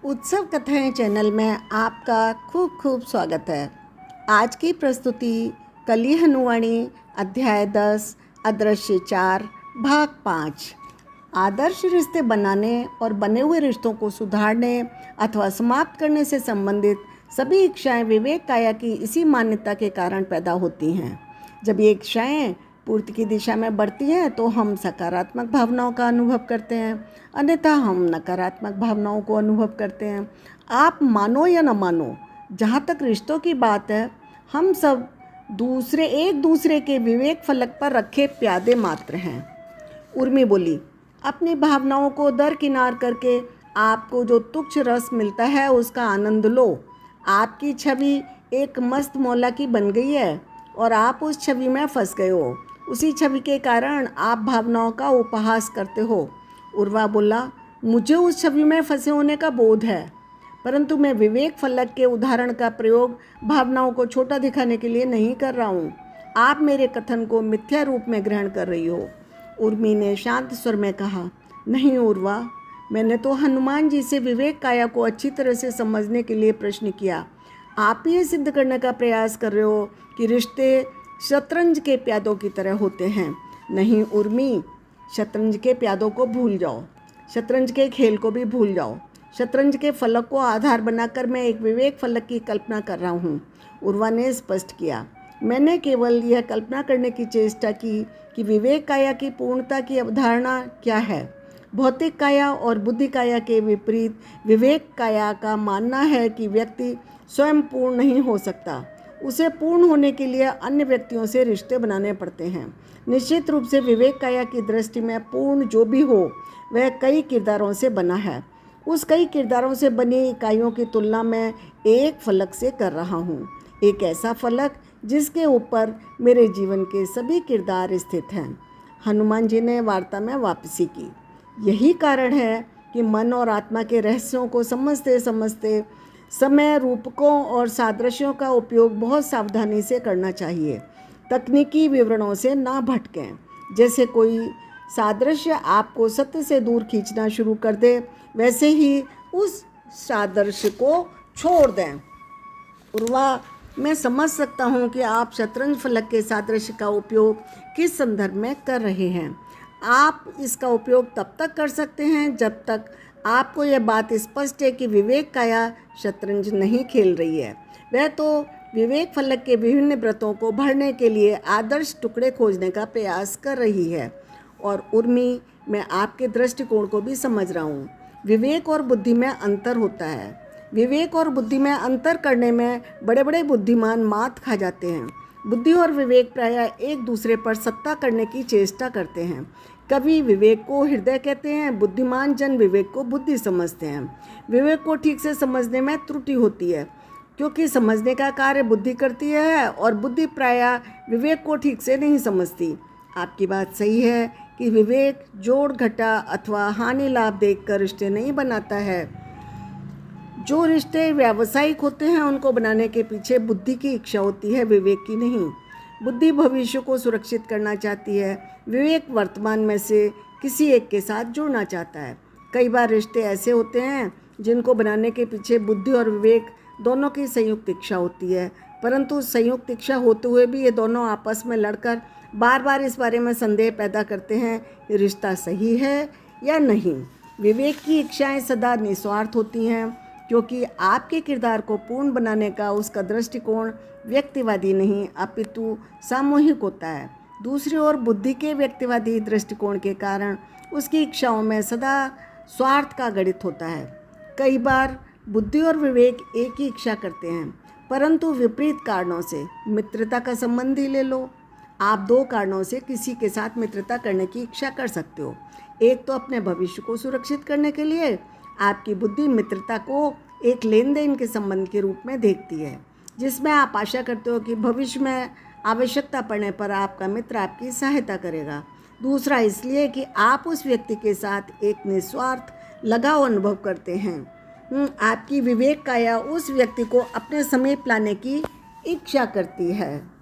उत्सव कथाएं चैनल में आपका खूब खूब स्वागत है। आज की प्रस्तुति कली हनुवाणी अध्याय 10 अदृश्य 4 भाग 5। आदर्श रिश्ते बनाने और बने हुए रिश्तों को सुधारने अथवा समाप्त करने से संबंधित सभी इच्छाएं विवेक काया की इसी मान्यता के कारण पैदा होती हैं। जब ये इच्छाएं पूर्ति की दिशा में बढ़ती हैं तो हम सकारात्मक भावनाओं का अनुभव करते हैं, अन्यथा हम नकारात्मक भावनाओं को अनुभव करते हैं। आप मानो या न मानो, जहाँ तक रिश्तों की बात है, हम सब एक दूसरे के विवेक फलक पर रखे प्यादे मात्र हैं। उर्मी बोली, अपनी भावनाओं को दरकिनार करके आपको जो तुच्छ रस मिलता है उसका आनंद लो। आपकी छवि एक मस्त मौला की बन गई है और आप उस छवि में फंस गए हो। उसी छवि के कारण आप भावनाओं का उपहास करते हो। उर्वा बोला, मुझे उस छवि में फंसे होने का बोध है, परंतु मैं विवेक फलक के उदाहरण का प्रयोग भावनाओं को छोटा दिखाने के लिए नहीं कर रहा हूँ। आप मेरे कथन को मिथ्या रूप में ग्रहण कर रही हो। उर्मी ने शांत स्वर में कहा, नहीं उर्वा, मैंने तो हनुमान जी से विवेक काया को अच्छी तरह से समझने के लिए प्रश्न किया। आप ये सिद्ध करने का प्रयास कर रहे हो कि रिश्ते शतरंज के प्यादों की तरह होते हैं। नहीं उर्मी, शतरंज के प्यादों को भूल जाओ, शतरंज के खेल को भी भूल जाओ। शतरंज के फलक को आधार बनाकर मैं एक विवेक फलक की कल्पना कर रहा हूँ। उर्वा ने स्पष्ट किया, मैंने केवल यह कल्पना करने की चेष्टा की कि विवेक काया की पूर्णता की अवधारणा क्या है। भौतिक काया और बुद्धि काया के विपरीत विवेक काया का मानना है कि व्यक्ति स्वयं पूर्ण नहीं हो सकता। उसे पूर्ण होने के लिए अन्य व्यक्तियों से रिश्ते बनाने पड़ते हैं। निश्चित रूप से विवेक काया की दृष्टि में पूर्ण जो भी हो वह कई किरदारों से बना है। उस कई किरदारों से बनी इकाइयों की तुलना मैं एक फलक से कर रहा हूँ, एक ऐसा फलक जिसके ऊपर मेरे जीवन के सभी किरदार स्थित हैं। हनुमान जी ने वार्ता में वापसी की। यही कारण है कि मन और आत्मा के रहस्यों को समझते समझते समय रूपकों और सादृश्यों का उपयोग बहुत सावधानी से करना चाहिए। तकनीकी विवरणों से ना भटकें। जैसे कोई सादृश्य आपको सत्य से दूर खींचना शुरू कर दे, वैसे ही उस सादृश्य को छोड़ दें। उर्वा, मैं समझ सकता हूँ कि आप शतरंज फलक के सादृश्य का उपयोग किस संदर्भ में कर रहे हैं। आप इसका उपयोग तब तक कर सकते हैं जब तक आपको यह बात स्पष्ट है कि विवेक काया शतरंज नहीं खेल रही है। वह तो विवेक फलक के विभिन्न व्रतों को भरने के लिए आदर्श टुकड़े खोजने का प्रयास कर रही है। और उर्मी, मैं आपके दृष्टिकोण को भी समझ रहा हूँ। विवेक और बुद्धि में अंतर होता है। विवेक और बुद्धि में अंतर करने में बड़े बड़े बुद्धिमान मात खा जाते हैं। बुद्धि और विवेक प्रायः एक दूसरे पर सत्ता करने की चेष्टा करते हैं। कवि विवेक को हृदय कहते हैं, बुद्धिमान जन विवेक को बुद्धि समझते हैं। विवेक को ठीक से समझने में त्रुटि होती है, क्योंकि समझने का कार्य बुद्धि करती है और बुद्धि प्रायः विवेक को ठीक से नहीं समझती। आपकी बात सही है कि विवेक जोड़ घटा अथवा हानि लाभ देखकर रिश्ते नहीं बनाता है। जो रिश्ते व्यावसायिक होते हैं उनको बनाने के पीछे बुद्धि की इच्छा होती है, विवेक की नहीं। बुद्धि भविष्य को सुरक्षित करना चाहती है, विवेक वर्तमान में से किसी एक के साथ जुड़ना चाहता है। कई बार रिश्ते ऐसे होते हैं जिनको बनाने के पीछे बुद्धि और विवेक दोनों की संयुक्त इच्छा होती है, परंतु संयुक्त इच्छा होते हुए भी ये दोनों आपस में लड़कर बार बार इस बारे में संदेह पैदा करते हैं कि रिश्ता सही है या नहीं। विवेक की इच्छाएं सदा निस्वार्थ होती हैं, क्योंकि आपके किरदार को पूर्ण बनाने का उसका दृष्टिकोण व्यक्तिवादी नहीं अपितु सामूहिक होता है। दूसरी ओर बुद्धि के व्यक्तिवादी दृष्टिकोण के कारण उसकी इच्छाओं में सदा स्वार्थ का गणित होता है। कई बार बुद्धि और विवेक एक ही इच्छा करते हैं, परंतु विपरीत कारणों से। मित्रता का संबंध ही ले लो। आप दो कारणों से किसी के साथ मित्रता करने की इच्छा कर सकते हो। एक तो अपने भविष्य को सुरक्षित करने के लिए आपकी बुद्धि मित्रता को एक लेन देन के संबंध के रूप में देखती है, जिसमें आप आशा करते हो कि भविष्य में आवश्यकता पड़ने पर आपका मित्र आपकी सहायता करेगा। दूसरा इसलिए कि आप उस व्यक्ति के साथ एक निस्वार्थ लगाव अनुभव करते हैं। आपकी विवेक काया उस व्यक्ति को अपने समीप लाने की इच्छा करती है।